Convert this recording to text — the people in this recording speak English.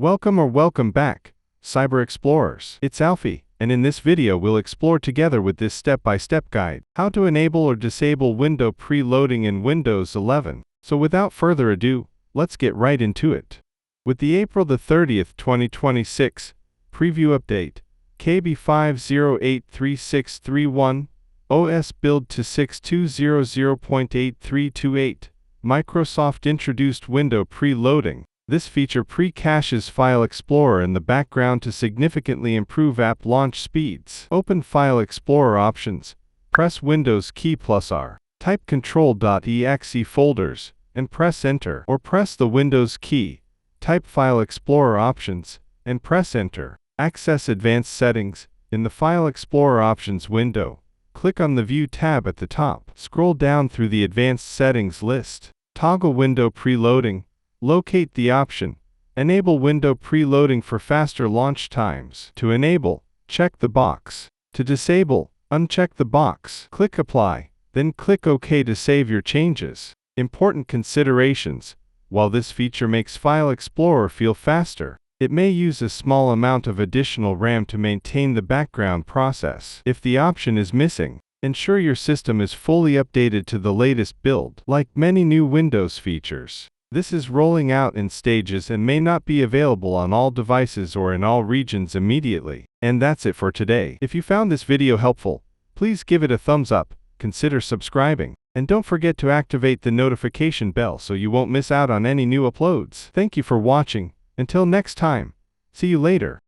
Welcome back, Cyber Explorers. It's Alfie, and in this video we'll explore together with this step-by-step guide, how to enable or disable window preloading in Windows 11. So without further ado, let's get right into it. With the April 30th, 2026 preview update, KB5083631, OS build to 6200.8328, Microsoft introduced window preloading. This feature pre-caches File Explorer in the background to significantly improve app launch speeds. Open File Explorer options, press Windows key +R, type control.exe folders, and press Enter. Or press the Windows key, type File Explorer options, and press Enter. Access advanced settings. In the File Explorer options window, click on the View tab at the top. Scroll down through the advanced settings list. Toggle window preloading. Locate the option, Enable window preloading for faster launch times. To enable, check the box. To disable, uncheck the box. Click Apply, then click OK to save your changes. Important considerations. While this feature makes File Explorer feel faster, it may use a small amount of additional RAM to maintain the background process. If the option is missing, ensure your system is fully updated to the latest build. Like many new Windows features, this is rolling out in stages and may not be available on all devices or in all regions immediately. And that's it for today. If you found this video helpful, please give it a thumbs up, consider subscribing, and don't forget to activate the notification bell so you won't miss out on any new uploads. Thank you for watching. Until next time, see you later.